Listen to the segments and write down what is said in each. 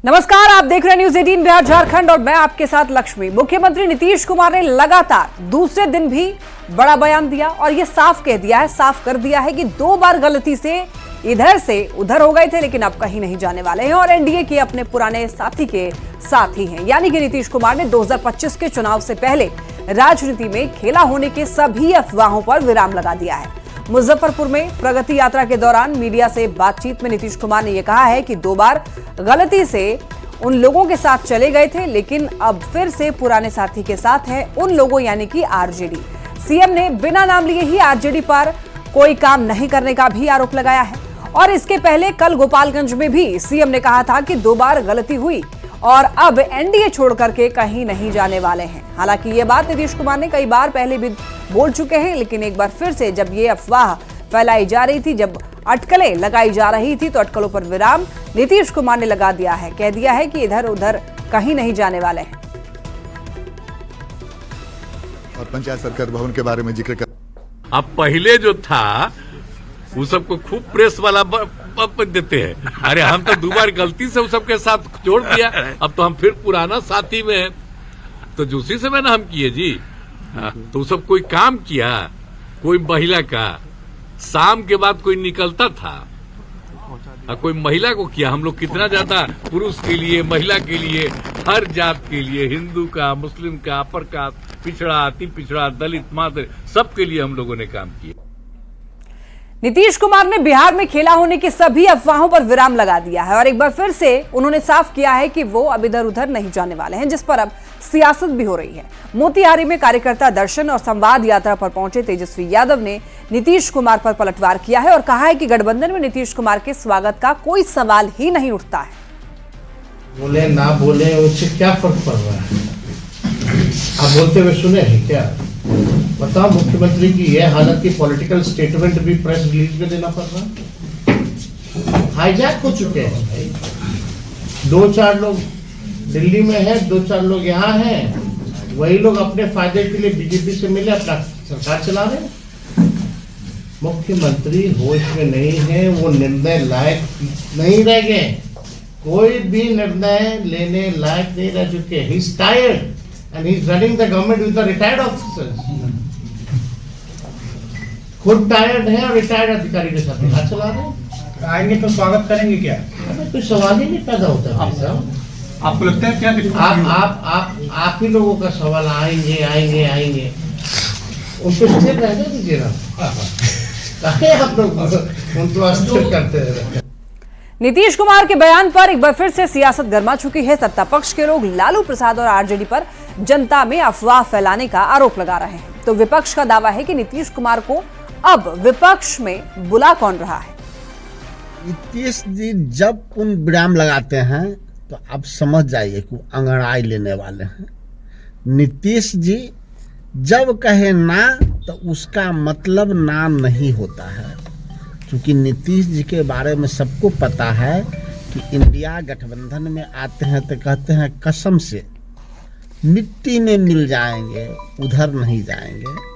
नमस्कार, आप देख रहे हैं न्यूज 18 बिहार झारखंड और मैं आपके साथ लक्ष्मी। मुख्यमंत्री नीतीश कुमार ने लगातार दूसरे दिन भी बड़ा बयान दिया और ये साफ कर दिया है कि 2 बार गलती से इधर से उधर हो गए थे, लेकिन अब कहीं नहीं जाने वाले हैं और एनडीए के अपने पुराने साथी के साथ ही हैं। यानी कि नीतीश कुमार ने 2025 के चुनाव से पहले राजनीति में खेला होने के सभी अफवाहों पर विराम लगा दिया है। मुजफ्फरपुर में प्रगति यात्रा के दौरान मीडिया से बातचीत में नीतीश कुमार ने यह कहा है कि 2 बार गलती से उन लोगों के साथ चले गए थे, लेकिन अब फिर से पुराने साथी के साथ हैं उन लोगों यानी कि आरजेडी। सीएम ने बिना नाम लिए ही आरजेडी पर कोई काम नहीं करने का भी आरोप लगाया है और इसके पहले कल गोपालगंज में भी सीएम ने कहा था कि 2 बार गलती हुई और अब एनडीए छोड़ करके कहीं नहीं जाने वाले हैं। हालांकि ये बात नीतीश कुमार ने कई बार पहले भी बोल चुके हैं, लेकिन एक बार फिर से जब ये अफवाह फैलाई जा रही थी, जब अटकलें लगाई जा रही थी, तो अटकलों पर विराम नीतीश कुमार ने लगा दिया है। कह दिया है कि इधर उधर कहीं नहीं जाने वाले हैं। और पंचायत सरकार भवन के बारे में जिक्र कर, अब पहले जो था वो सबको खूब प्रेस वाला देते हैं। अरे हम तो 2 बार गलती से उस सबके साथ जोड़ दिया, अब तो हम फिर पुराना साथी में हैं। तो उसी से मैंने हम किए जी। तो सब कोई काम किया, कोई महिला का शाम के बाद कोई निकलता था, कोई महिला को किया। हम लोग कितना ज्यादा पुरुष के लिए, महिला के लिए, हर जात के लिए, हिंदू का, मुस्लिम का, अपर कास्ट, पिछड़ा, अति पिछड़ा, दलित, मादर, सबके लिए हम लोगों ने काम किया। नीतीश कुमार ने बिहार में खेला होने की सभी अफवाहों पर विराम लगा दिया है और एक बार फिर से उन्होंने साफ किया है कि वो अब इधर उधर नहीं जाने वाले हैं, जिस पर अब सियासत भी हो रही है। मोतिहारी में कार्यकर्ता दर्शन और संवाद यात्रा पर पहुंचे तेजस्वी यादव ने नीतीश कुमार पर पलटवार किया है और कहा है कि गठबंधन में नीतीश कुमार के स्वागत का कोई सवाल ही नहीं उठता है। बोले ना बोले उससे क्या फर्क पड़ रहा है? आप बोलते हुए सुने हैं क्या? बताओ, मुख्यमंत्री की यह हालत की पॉलिटिकल स्टेटमेंट भी प्रेस रिलीज में देना पड़ रहा? हाईजैक हो चुके हैं भाई। 2-4 लोग दिल्ली में हैं, 2-4 लोग यहाँ हैं, वही लोग अपने फायदे के लिए बीजेपी से मिले अपना सरकार चला रहे हैं। मुख्यमंत्री होश में नहीं है, वो निर्णय लायक नहीं रह गए, कोई भी निर्णय लेने लायक नहीं रह चुके। He is tired and he is running the government with the retired officers. खुद टायर्ड है और रिटायर्ड अधिकारी के साथ हाथ चला रहे हैं। आएंगे तो स्वागत करेंगे क्या? कोई सवाल ही नहीं पैदा होता भाई साहब। आपको लगता है क्या? आप ही लोगों का सवाल आएंगे उनको स्थिर रहने दीजिए ना। आप लोग उनको अस्थिर करते रहे। नीतीश कुमार के बयान पर एक बार फिर से सियासत गर्मा चुकी है। सत्ता पक्ष के लोग लालू प्रसाद और आरजेडी पर जनता में अफवाह फैलाने का आरोप लगा रहे हैं, तो विपक्ष का दावा है कि नीतीश कुमार को अब विपक्ष में बुला कौन रहा है। नीतीश जी जब उन विराम लगाते हैं तो आप समझ जाइए कि अंगड़ाई लेने वाले हैं। नीतीश जी जब कहे ना तो उसका मतलब ना नहीं होता है, क्योंकि नीतीश जी के बारे में सबको पता है कि इंडिया गठबंधन में आते हैं तो कहते हैं कसम से मिट्टी में मिल जाएंगे, उधर नहीं जाएंगे।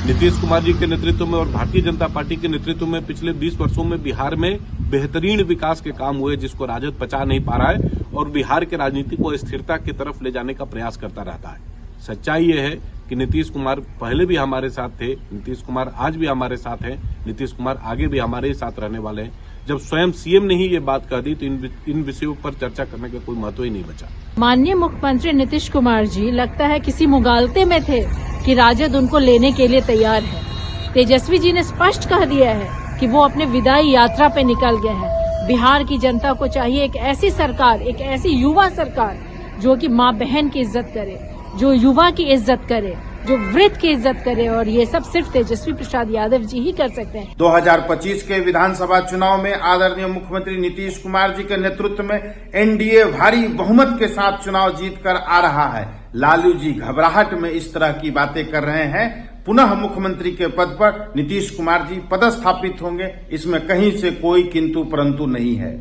नीतीश कुमार जी के नेतृत्व में और भारतीय जनता पार्टी के नेतृत्व में पिछले 20 वर्षों में बिहार में बेहतरीन विकास के काम हुए, जिसको राजद पचा नहीं पा रहा है और बिहार के राजनीति को स्थिरता की तरफ ले जाने का प्रयास करता रहता है। सच्चाई ये है कि नीतीश कुमार पहले भी हमारे साथ थे, नीतीश कुमार आज भी हमारे साथ हैं, नीतीश कुमार आगे भी हमारे ही साथ रहने वाले हैं। जब स्वयं सीएम ने ही ये बात कह दी तो इन विषयों पर चर्चा करने का कोई महत्व ही नहीं बचा। माननीय मुख्यमंत्री नीतीश कुमार जी लगता है किसी मुगालते में थे कि राजद उनको लेने के लिए तैयार है। तेजस्वी जी ने स्पष्ट कह दिया है कि वो अपने विदाई यात्रा पे निकल गए हैं। बिहार की जनता को चाहिए एक ऐसी सरकार, एक ऐसी युवा सरकार जो कि माँ बहन की इज्जत करे, जो युवा की इज्जत करे, जो वृद्ध की इज्जत करे, और ये सब सिर्फ तेजस्वी प्रसाद यादव जी ही कर सकते हैं। 2025 के विधानसभा चुनाव में आदरणीय मुख्यमंत्री नीतीश कुमार जी के नेतृत्व में एनडीए भारी बहुमत के साथ चुनाव जीतकर आ रहा है। लालू जी घबराहट में इस तरह की बातें कर रहे हैं। पुनः मुख्यमंत्री के पद पर नीतीश कुमार जी पदस्थापित होंगे, इसमें कहीं से कोई किंतु परंतु नहीं है।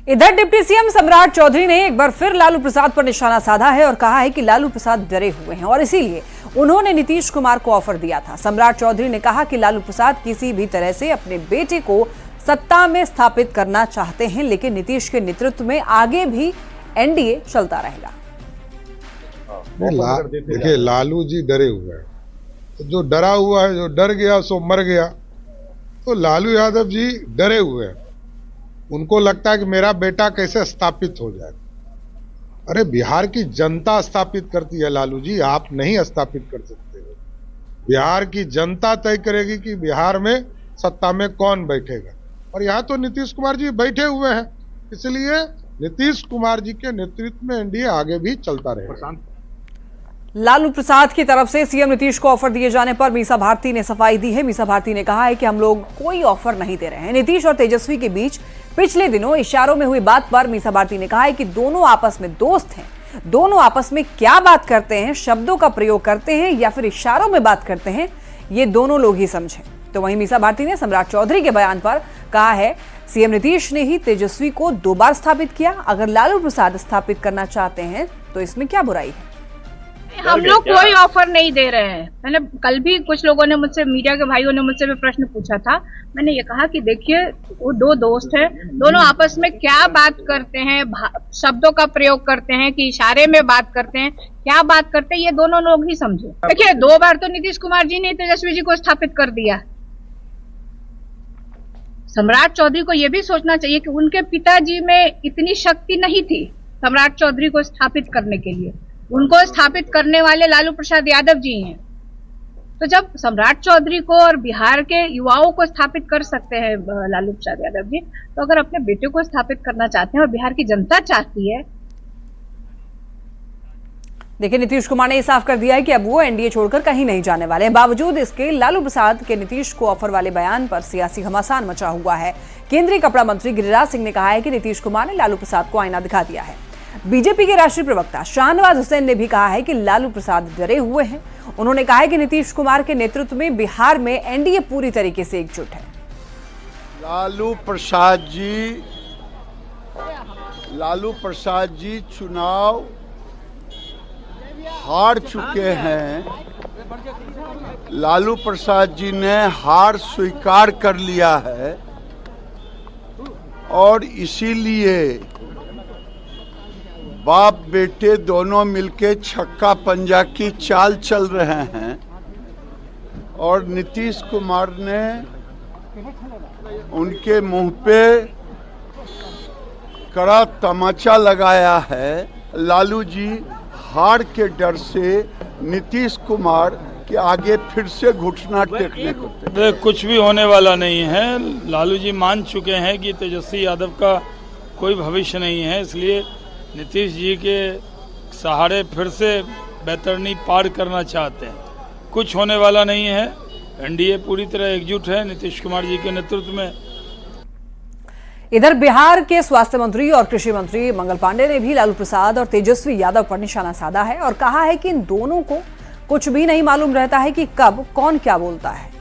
इधर डिप्टी सीएम सम्राट चौधरी ने एक बार फिर लालू प्रसाद पर निशाना साधा है और कहा है कि लालू प्रसाद डरे हुए हैं और इसीलिए उन्होंने नीतीश कुमार को ऑफर दिया था। सम्राट चौधरी ने कहा कि लालू प्रसाद किसी भी तरह से अपने बेटे को सत्ता में स्थापित करना चाहते हैं, लेकिन नीतीश के नेतृत्व में आगे भी एनडीए चलता रहेगा। देखिए, लालू जी डरे हुए हैं, तो जो डरा हुआ है, जो डर गया सो मर गया। तो लालू यादव जी डरे हुए हैं, उनको लगता है कि मेरा बेटा कैसे स्थापित हो जाए। अरे बिहार की जनता स्थापित करती है लालू जी, आप नहीं स्थापित कर सकते हो। बिहार की जनता तय करेगी कि बिहार में सत्ता में कौन बैठेगा, और यहाँ तो नीतीश कुमार जी बैठे हुए हैं, इसलिए नीतीश कुमार जी के नेतृत्व में एनडीए आगे भी चलता रहेगा। लालू प्रसाद की तरफ से सीएम नीतीश को ऑफर दिए जाने पर मीसा भारती ने सफाई दी है। मीसा भारती ने कहा है कि हम लोग कोई ऑफर नहीं दे रहे हैं। नीतीश और तेजस्वी के बीच पिछले दिनों इशारों में हुई बात पर मीसा भारती ने कहा है कि दोनों आपस में दोस्त हैं, दोनों आपस में क्या बात करते हैं, शब्दों का प्रयोग करते हैं या फिर इशारों में बात करते हैं, ये दोनों लोग ही समझें। तो वहीं मीसा भारती ने सम्राट चौधरी के बयान पर कहा है, सीएम नीतीश ने ही तेजस्वी को 2 बार स्थापित किया, अगर लालू प्रसाद स्थापित करना चाहते हैं तो इसमें क्या बुराई है। हम लोग कोई ऑफर नहीं दे रहे हैं। मैंने कल भी कुछ लोगों ने मुझसे, मीडिया के भाइयों ने मुझसे भी प्रश्न पूछा था। मैंने ये कहा कि देखिए, वो 2 दोस्त हैं, दोनों आपस में क्या बात करते हैं, शब्दों का प्रयोग करते हैं कि इशारे में बात करते हैं, क्या बात करते हैं, ये दोनों लोग ही समझे। देखिए, 2 बार तो नीतीश कुमार जी ने तेजस्वी जी को स्थापित कर दिया। सम्राट चौधरी को यह भी सोचना चाहिए कि उनके पिताजी में इतनी शक्ति नहीं थी सम्राट चौधरी को स्थापित करने के लिए। उनको स्थापित करने वाले लालू प्रसाद यादव जी हैं। तो जब सम्राट चौधरी को और बिहार के युवाओं को स्थापित कर सकते हैं लालू प्रसाद यादव जी, तो अगर अपने बेटे को स्थापित करना चाहते हैं और बिहार की जनता चाहती है। देखिए, नीतीश कुमार ने साफ कर दिया है कि अब वो एनडीए छोड़कर कहीं नहीं जाने वाले हैं। बावजूद इसके लालू प्रसाद के नीतीश को ऑफर वाले बयान पर सियासी घमासान मचा हुआ है। केंद्रीय कपड़ा मंत्री गिरिराज सिंह ने कहा है कि नीतीश कुमार ने लालू प्रसाद को आईना दिखा दिया है। बीजेपी के राष्ट्रीय प्रवक्ता शाहनवाज हुसैन ने भी कहा है कि लालू प्रसाद डरे हुए हैं। उन्होंने कहा है कि नीतीश कुमार के नेतृत्व में बिहार में एनडीए पूरी तरीके से एकजुट है। लालू प्रसाद जी चुनाव हार चुके हैं। लालू प्रसाद जी ने हार स्वीकार कर लिया है और इसीलिए बाप बेटे दोनों मिलके छक्का पंजा की चाल चल रहे हैं और नीतीश कुमार ने उनके मुंह पे कड़ा तमाचा लगाया है। लालू जी हार के डर से नीतीश कुमार के आगे फिर से घुटना टेकने को कुछ भी होने वाला नहीं है। लालू जी मान चुके हैं कि तेजस्वी यादव का कोई भविष्य नहीं है, इसलिए नीतीश जी के सहारे फिर से बैतरनी पार करना चाहते हैं। कुछ होने वाला नहीं है। एनडीए पूरी तरह एकजुट है नीतीश कुमार जी के नेतृत्व में। इधर बिहार के स्वास्थ्य मंत्री और कृषि मंत्री मंगल पांडे ने भी लालू प्रसाद और तेजस्वी यादव पर निशाना साधा है और कहा है कि इन दोनों को कुछ भी नहीं मालूम रहता है कि कब कौन क्या बोलता है।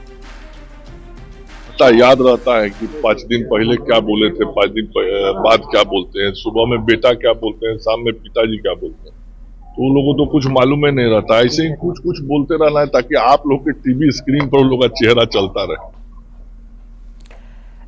याद रहता है कि 5 दिन पहले क्या बोले थे, 5 दिन बाद क्या बोलते हैं, सुबह में बेटा क्या बोलते हैं, शाम में पिताजी क्या बोलते हैं। तो उन लोगों को कुछ मालूम ही नहीं रहता। ऐसे ही कुछ कुछ बोलते रहना है ताकि आप लोग के टीवी स्क्रीन पर उन लोग का चेहरा चलता रहे।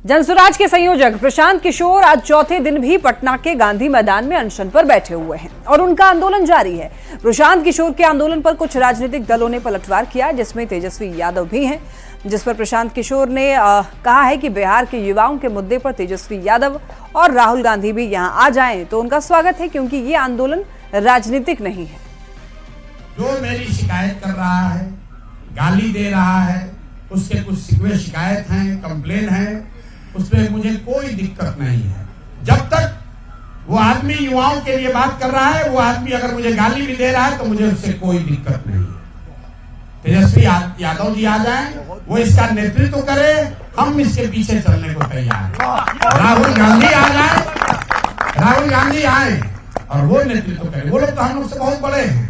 जनसुराज के संयोजक प्रशांत किशोर आज चौथे दिन भी पटना के गांधी मैदान में अनशन पर बैठे हुए हैं और उनका आंदोलन जारी है। प्रशांत किशोर के आंदोलन पर कुछ राजनीतिक दलों ने पलटवार किया, जिसमें तेजस्वी यादव भी हैं, जिस पर प्रशांत किशोर ने कहा है कि बिहार के युवाओं के मुद्दे पर तेजस्वी यादव और राहुल गांधी भी यहां आ जाएं तो उनका स्वागत है, क्योंकि ये आंदोलन राजनीतिक नहीं है। जो मेरी शिकायत कर रहा है, गाली दे रहा है, उसके कुछ शिकवे शिकायत हैं, कंप्लेन है, उसमें मुझे कोई दिक्कत नहीं है। जब तक वो आदमी युवाओं के लिए बात कर रहा है, वो आदमी अगर मुझे गाली भी दे रहा है तो मुझे उससे कोई दिक्कत नहीं है। तेजस्वी यादव जी आ जाएं, वो इसका नेतृत्व करे, हम इसके पीछे चलने को तैयार हैं। राहुल गांधी आ जाए, राहुल गांधी आए और वो नेतृत्व करे। वो लोग तो हम लोग से बहुत बड़े हैं।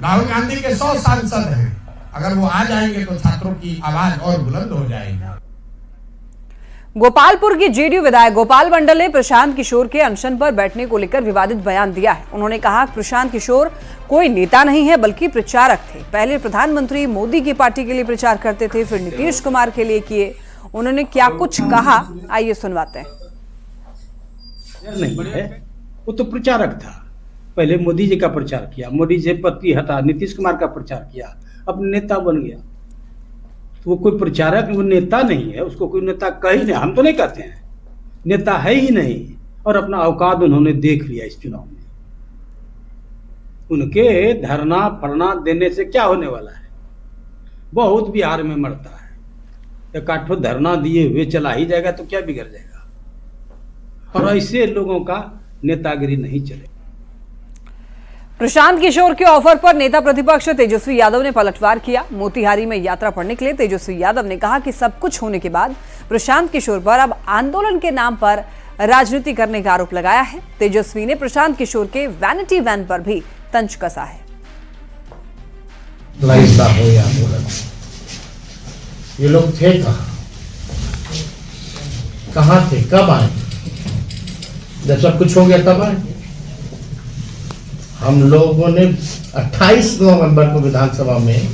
राहुल गांधी के 100 सांसद हैं। अगर वो आ जाएंगे तो छात्रों की आवाज और बुलंद हो जाएगी। गोपालपुर की जेडीयू विधायक गोपाल मंडल ने प्रशांत किशोर के अनशन पर बैठने को लेकर विवादित बयान दिया है। उन्होंने कहा कि प्रशांत किशोर कोई नेता नहीं है बल्कि प्रचारक थे। पहले प्रधानमंत्री मोदी की पार्टी के लिए प्रचार करते थे, फिर नीतीश कुमार के लिए किए। उन्होंने क्या कुछ कहा, आइए सुनवाते हैं। नहीं है, वो तो प्रचारक था। पहले मोदी जी का प्रचार किया, मोदी जी पत्ती हटा, नीतीश कुमार का प्रचार किया, अब नेता बन गया। तो वो कोई प्रचारक, वो नेता नहीं है, उसको कोई नेता कह ही नहीं, हम तो नहीं कहते हैं, नेता है ही नहीं। और अपना औकात उन्होंने देख लिया इस चुनाव में। उनके धरना फरना देने से क्या होने वाला है? बहुत बिहार में मरता है। एक आठ धरना दिए हुए चला ही जाएगा तो क्या बिगड़ जाएगा? और ऐसे लोगों का नेतागिरी नहीं चले। प्रशांत किशोर के ऑफर पर नेता प्रतिपक्ष तेजस्वी यादव ने पलटवार किया। मोतिहारी में यात्रा पर निकले तेजस्वी यादव ने कहा कि सब कुछ होने के बाद प्रशांत किशोर पर अब आंदोलन के नाम पर राजनीति करने का आरोप लगाया है। तेजस्वी ने प्रशांत किशोर के वैनिटी वैन पर भी तंज कसा है। ये लोग थे कहाँ थे, कब आए? जब सब कुछ हो गया तब आए। हम लोगों ने 28 नवंबर को विधानसभा में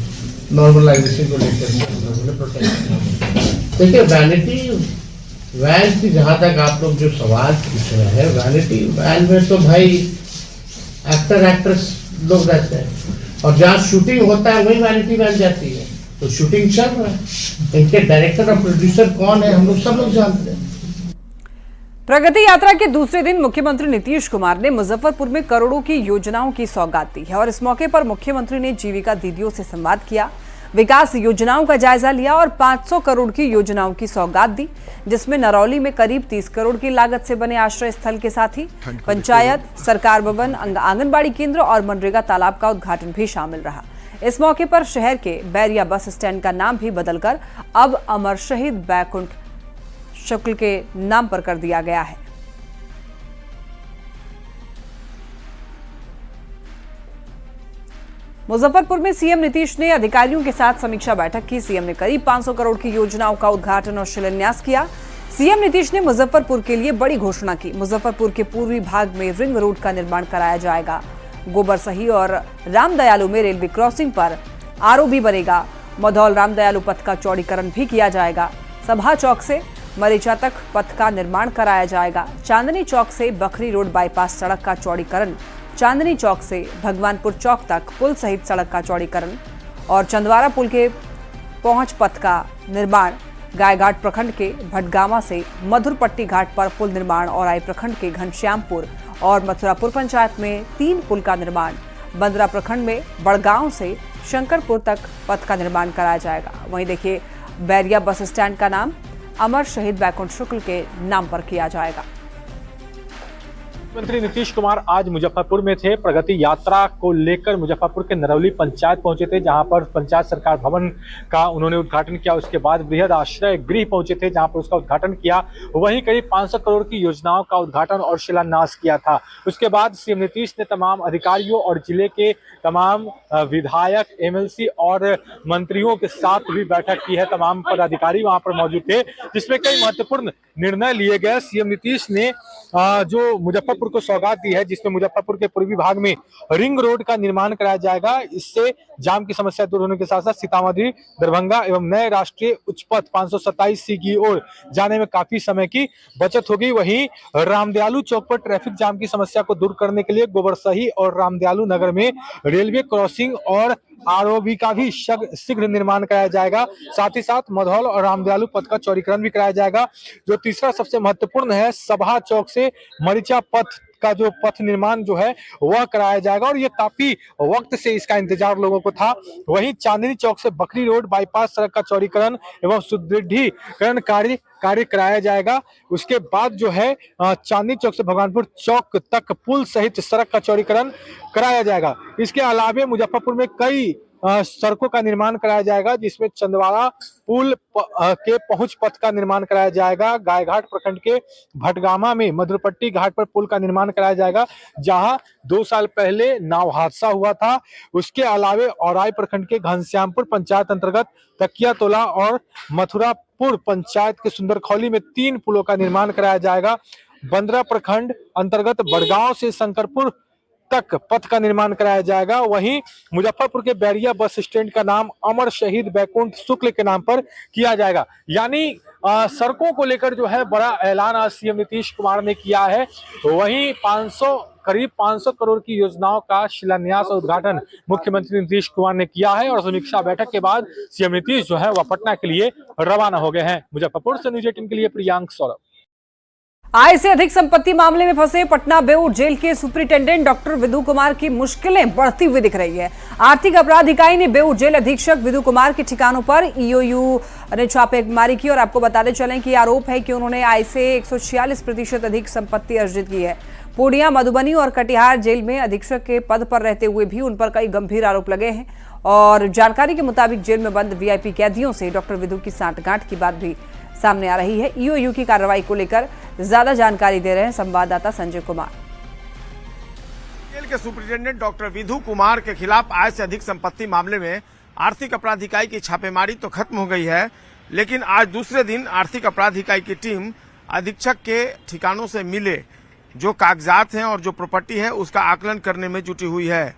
नॉर्मलाइजेशन को लेकर प्रोटेस्ट किया। देखिए वैनिटी वैन की जहां तक आप लोग जो सवाल पूछ रहे हैं, वैनिटी वैन में तो भाई एक्टर एक्ट्रेस लोग रहते हैं, और जहाँ शूटिंग होता है वही वैनिटी वैन जाती है। तो शूटिंग चल रहा है, इनके डायरेक्टर और प्रोड्यूसर कौन है हम लोग सब लोग जानते हैं। प्रगति यात्रा के दूसरे दिन मुख्यमंत्री नीतीश कुमार ने मुजफ्फरपुर में करोड़ों की योजनाओं की सौगात दी है और इस मौके पर मुख्यमंत्री ने जीविका दीदियों से संवाद किया, विकास योजनाओं का जायजा लिया और 500 करोड़ की योजनाओं की सौगात दी, जिसमें नरौली में करीब 30 करोड़ की लागत से बने आश्रय स्थल के साथ ही पंचायत, सरकार भवन, आंगनबाड़ी केंद्र और मनरेगा तालाब का उद्घाटन भी शामिल रहा। इस मौके पर शहर के बैरिया बस स्टैंड का नाम भी बदलकर अब अमर शहीद बैकुंठ शुक्ल के नाम पर कर दिया गया है। मुजफ्फरपुर में सीएम नीतीश ने अधिकारियों के साथ समीक्षा बैठक की। सीएम ने करीब 500 करोड़ की योजनाओं का उद्घाटन और शिलान्यास किया। सीएम नीतीश ने मुजफ्फरपुर के लिए बड़ी घोषणा की। मुजफ्फरपुर के पूर्वी भाग में रिंग रोड का निर्माण कराया जाएगा। गोबरसही और रामदयालु में रेलवे क्रॉसिंग पर आरओबी बनेगा। मधौल रामदयालु पथ का चौड़ीकरण भी किया जाएगा। सभा चौक से मरीचा तक पथ का निर्माण कराया जाएगा। चांदनी चौक से बखरी रोड बाईपास सड़क का चौड़ीकरण, चांदनी चौक से भगवानपुर चौक तक पुल सहित सड़क का चौड़ीकरण और चंदवारा पुल के पहुंच पथ का निर्माण, गायघाट प्रखंड के भटगामा से मधुरपट्टी घाट पर पुल निर्माण और आई प्रखंड के घनश्यामपुर और मथुरापुर पंचायत में 3 पुल का निर्माण, बंदरा प्रखंड में बड़गांव से शंकरपुर तक पथ का निर्माण कराया जाएगा। वहीं देखिए बैरिया बस स्टैंड का नाम अमर शहीद बैकुंठ शुक्ल के नाम पर किया जाएगा। मुख्यमंत्री नीतीश कुमार आज मुजफ्फरपुर में थे। प्रगति यात्रा को लेकर मुजफ्फरपुर के नरौली पंचायत पहुंचे थे, जहां पर पंचायत सरकार भवन का उन्होंने उद्घाटन किया। उसके बाद बृहद आश्रय गृह पहुंचे थे, जहां पर उसका उद्घाटन किया। वहीं करीब 500 करोड़ की योजनाओं का उद्घाटन और शिलान्यास किया था। उसके बाद सीएम नीतीश ने तमाम अधिकारियों और जिले के तमाम विधायक, एमएलसी और मंत्रियों के साथ भी बैठक की है। तमाम पदाधिकारी वहां पर मौजूद थे, जिसमें कई महत्वपूर्ण निर्णय लिए गए। सीएम नीतीश ने जो मुजफ्फरपुर को सौगात दी है, जिसमें मुजफ्फरपुर के पूर्वी भाग में रिंग रोड का निर्माण कराया जाएगा। इससे जाम की समस्या दूर होने के साथ साथ सीतामढ़ी, दरभंगा एवं नए राष्ट्रीय उच्च पथ 527C की ओर जाने में काफी समय की बचत होगी। वहीं रामदयालु चौक पर ट्रैफिक जाम की समस्या को दूर करने के लिए गोबरसही और रामदयालु नगर में रेलवे क्रॉसिंग और आरओबी का भी शीघ्र निर्माण कराया जाएगा। साथ ही साथ मधौल और रामदयालु पथ का चौड़ीकरण भी कराया जाएगा। जो तीसरा सबसे महत्वपूर्ण है, सभा चौक से मरीचा पथ का जो पथ निर्माण जो है वह कराया जाएगा और ये काफी वक्त से इसका इंतजार लोगों को था। वहीं चांदनी चौक से बखरी रोड बाईपास सड़क का चौड़ीकरण एवं सुदृढ़ीकरण कार्य कराया जाएगा। उसके बाद जो है चांदनी चौक से भगवानपुर चौक तक पुल सहित सड़क का चौड़ीकरण कराया जाएगा। इसके अलावा मुजफ्फरपुर में कई सड़कों का निर्माण कराया जाएगा, जिसमें चंदवारा पुल के पहुंच पथ का निर्माण कराया जाएगा। गायघाट प्रखंड के भटगामा में मधुरपट्टी घाट पर पुल का निर्माण कराया जाएगा, जहां 2 साल पहले नाव हादसा हुआ था। उसके अलावे औराई प्रखंड के घनश्यामपुर पंचायत अंतर्गत तकिया तोला और मथुरापुर पंचायत के सुंदरखौली में 3 पुलों का निर्माण कराया जाएगा। बंदरा प्रखंड अंतर्गत बड़गांव से शंकरपुर तक पथ का निर्माण कराया जाएगा। वहीं मुजफ्फरपुर के बैरिया बस स्टैंड का नाम अमर शहीद बैकुंठ शुक्ल के नाम पर किया जाएगा। यानी सड़कों को लेकर जो है बड़ा ऐलान आज सीएम नीतीश कुमार ने किया है। वहीं करीब 500 करोड़ की योजनाओं का शिलान्यास और उद्घाटन मुख्यमंत्री नीतीश कुमार ने किया है और समीक्षा बैठक के बाद सीएम नीतीश जो है वह पटना के लिए रवाना हो गए हैं। मुजफ्फरपुर से न्यूज 18 के लिए प्रियांक सौरभ। आय से अधिक संपत्ति मामले में फंसे पटना बेऊर जेल के सुपरिटेंडेंट डॉक्टर विधु कुमार की मुश्किलें बढ़ती हुई दिख रही है। आर्थिक अपराध इकाई ने बेऊर जेल अधीक्षक विधु कुमार के ठिकानों पर ईओयू ने छापेमारी की और आपको बताते चलें कि आरोप है कि उन्होंने आय से 146% अधिक संपत्ति अर्जित की है। पूर्णिया, मधुबनी और कटिहार जेल में अधीक्षक के पद पर रहते हुए भी उन पर कई गंभीर आरोप लगे हैं और जानकारी के मुताबिक जेल में बंद वीआईपी कैदियों से डॉक्टर विधु की सांठगांठ की बात भी सामने आ रही है। ईओयू की कार्रवाई को लेकर ज्यादा जानकारी दे रहे हैं संवाददाता संजय कुमार। जेल के सुपरिटेंडेंट डॉक्टर विधु कुमार के खिलाफ आय से अधिक संपत्ति मामले में आर्थिक अपराध इकाई की छापेमारी तो खत्म हो गई है, लेकिन आज दूसरे दिन आर्थिक अपराध इकाई की टीम अधीक्षक के ठिकानों से मिले जो कागजात हैं और जो प्रॉपर्टी है उसका आकलन करने में जुटी हुई है।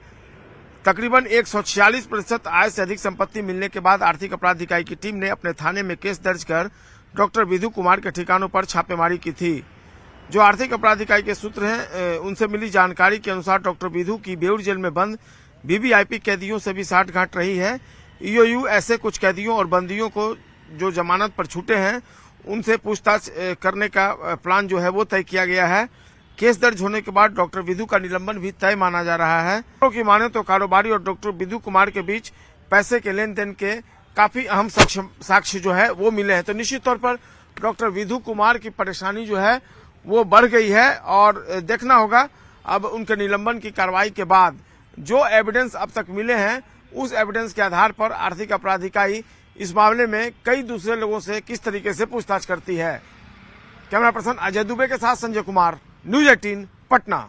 तकरीबन 146% आय से अधिक संपत्ति मिलने के बाद आर्थिक अपराध इकाई की टीम ने अपने थाने में केस दर्ज कर डॉक्टर विधु कुमार के ठिकानों पर छापेमारी की थी। जो आर्थिक अपराध इकाई के सूत्र हैं उनसे मिली जानकारी के अनुसार डॉक्टर विधु की बेऊर जेल में बंद वीवीआईपी कैदियों से भी सांठगांठ रही है। ईओयू ऐसे कुछ कैदियों और बंदियों को जो जमानत पर छूटे हैं उनसे पूछताछ करने का प्लान जो है वो तय किया गया है। केस दर्ज होने के बाद डॉक्टर विधु का निलंबन भी तय माना जा रहा है। की माने तो कारोबारी और डॉक्टर विधु कुमार के बीच पैसे के लेन देन के काफी अहम साक्ष्य जो है वो मिले हैं। तो निश्चित तौर पर डॉक्टर विधु कुमार की परेशानी जो है वो बढ़ गई है और देखना होगा अब उनके निलंबन की कार्रवाई के बाद जो एविडेंस अब तक मिले हैं उस एविडेंस के आधार पर आर्थिक अपराध इकाई इस मामले में कई दूसरे लोगों से किस तरीके से पूछताछ करती है। कैमरा पर्सन अजय दुबे के साथ संजय कुमार, न्यूज 18 पटना।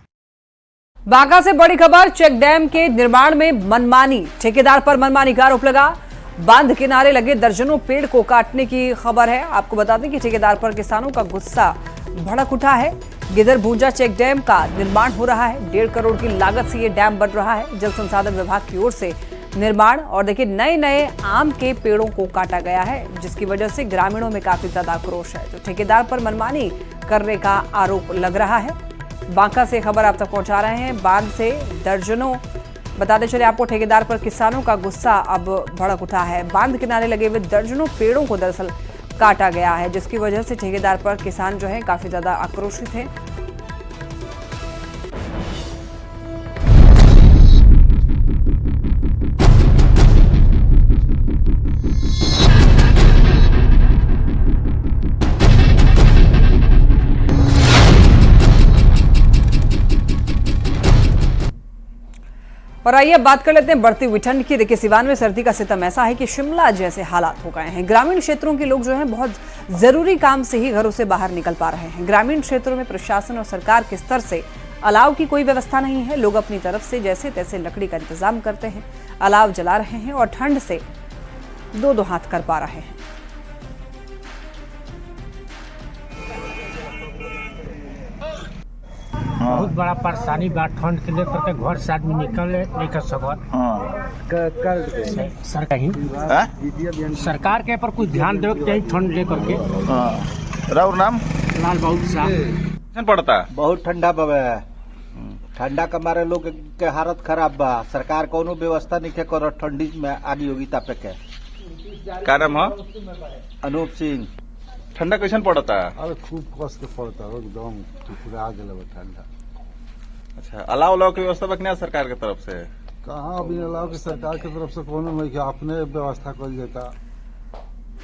बांका से बड़ी खबर, चेक डैम के निर्माण में मनमानी, ठेकेदार पर मनमानी का आरोप लगा। बांध किनारे लगे दर्जनों पेड़ को काटने की खबर है। आपको बता दें कि ठेकेदार पर किसानों का गुस्सा भड़क उठा है। गिदर भूंजा चेक डैम का निर्माण हो रहा है। 1.5 करोड़ की लागत से ये डैम बन रहा है। जल संसाधन विभाग की ओर से निर्माण और देखिए नए आम के पेड़ों को काटा गया है, जिसकी वजह से ग्रामीणों में काफी ज्यादा आक्रोश है। तो ठेकेदार पर मनमानी करने का आरोप लग रहा है। बांका से खबर आप तक पहुंचा रहे हैं। बांध से दर्जनों, बताते चले आपको, ठेकेदार पर किसानों का गुस्सा अब भड़क उठा है। बांध किनारे लगे हुए दर्जनों पेड़ों को दरअसल काटा गया है, जिसकी वजह से ठेकेदार पर किसान जो है काफी ज्यादा आक्रोशित हैं। और आइए अब बात कर लेते हैं बढ़ती हुई ठंड की। देखिए सिवान में सर्दी का सितम ऐसा है कि शिमला जैसे हालात हो गए हैं। ग्रामीण क्षेत्रों के लोग जो हैं बहुत जरूरी काम से ही घरों से बाहर निकल पा रहे हैं। ग्रामीण क्षेत्रों में प्रशासन और सरकार के स्तर से अलाव की कोई व्यवस्था नहीं है। लोग अपनी तरफ से जैसे तैसे लकड़ी का इंतजाम करते हैं, अलाव जला रहे हैं और ठंड से दो हाथ कर पा रहे हैं। बहुत बड़ा परेशानी बा ठंड के लेकर के घर से आदमी निकल सकत। सरकार के पर कुछ ध्यान देवे के चाहिए ठंड लेकर के। राउर नाम? लाल बाबू साहब। पड़ता बहुत ठंडा बा, ठंडा के मारे लोग के हालत खराब बा। सरकार कोनो व्यवस्था नहीं के कर ठंडी में आगी होगी तापे के। का नाम है? अनूप सिंह। ठंडा कैसन पड़ता? अरे खूब कस के पड़ता है, एकदम टुकड़ा गेल ठंडा। अच्छा, अलाव उलाव की व्यवस्था बा सरकार के तरफ से? कहाँ अभी अलाव की सरकार की तरफ से कोनो नहीं, अपने व्यवस्था कर देता।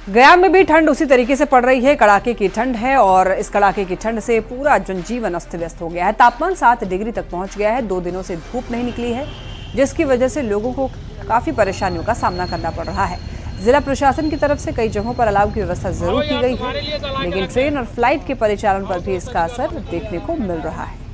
गया में भी ठंड उसी तरीके से पड़ रही है। कड़ाके की ठंड है और इस कड़ाके की ठंड से पूरा जनजीवन अस्त व्यस्त हो गया है। तापमान 7 डिग्री तक पहुंच गया है। 2 दिनों से धूप नहीं निकली है, जिसकी वजह से लोगों को काफी परेशानियों का सामना करना पड़ रहा है। जिला प्रशासन की तरफ से कई जगहों पर अलाव की व्यवस्था जरूर की गई है, लेकिन ट्रेन और फ्लाइट के परिचालन पर भी इसका असर देखने को मिल रहा है।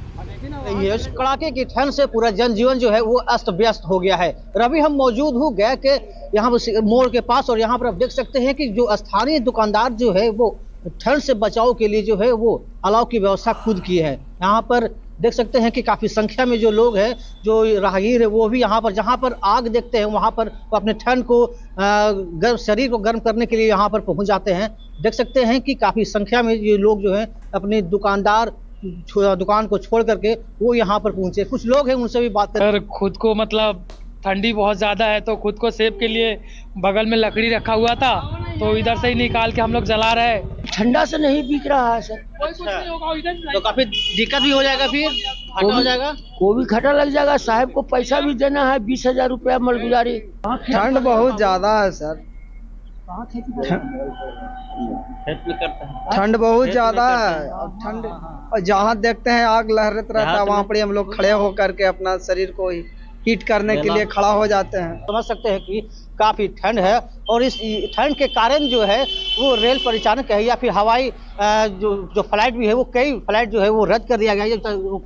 ये कड़ाके की ठंड से पूरा जनजीवन जो है वो अस्त व्यस्त हो गया है। अभी हम मौजूद हूँ गया के यहाँ मोड़ के पास और यहाँ पर आप देख सकते हैं कि जो स्थानीय दुकानदार जो है वो ठंड से बचाव के लिए जो है वो अलाव की व्यवस्था खुद की है। यहाँ पर देख सकते हैं कि काफी संख्या में जो लोग हैं, जो राहगीर है, वो भी यहाँ पर जहाँ पर आग देखते हैं वहाँ पर वो अपने ठंड को शरीर को गर्म करने के लिए यहाँ पर पहुँच जाते हैं। देख सकते हैं कि काफी संख्या में ये लोग जो है अपने दुकान को छोड़ करके वो यहाँ पर पहुंचे। कुछ लोग हैं, उनसे भी बात करें। खुद को मतलब ठंडी बहुत ज्यादा है तो खुद को सेफ के लिए बगल में लकड़ी रखा हुआ था, तो इधर से ही निकाल के हम लोग जला रहे हैं। ठंडा से नहीं बिक रहा है सर। तो काफी दिक्कत भी हो जाएगा, फिर घाटा हो जाएगा, को भी घाटा लग जाएगा। साहब को पैसा भी देना है, 20,000 रुपया मलगुजारी। ठंड बहुत ज्यादा है सर, ठंड बहुत ज्यादा है। ठंड जहाँ देखते हैं आग लहरत रहता है, वहाँ पर हम लोग खड़े होकर के अपना शरीर को हीट करने के लिए खड़ा हो जाते हैं। समझ सकते हैं कि काफी ठंड है और इस ठंड के कारण जो है वो रेल परिचालन है या फिर हवाई जो फ्लाइट भी है, वो कई फ्लाइट जो है वो रद्द कर दिया गया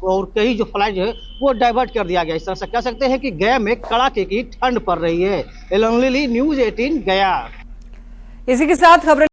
और कई जो फ्लाइट जो है वो डाइवर्ट कर दिया गया। इस तरह से कह सकते हैं कि गया में कड़ाके की ठंड पड़ रही है। न्यूज़ 18 गया। इसी के साथ खबरें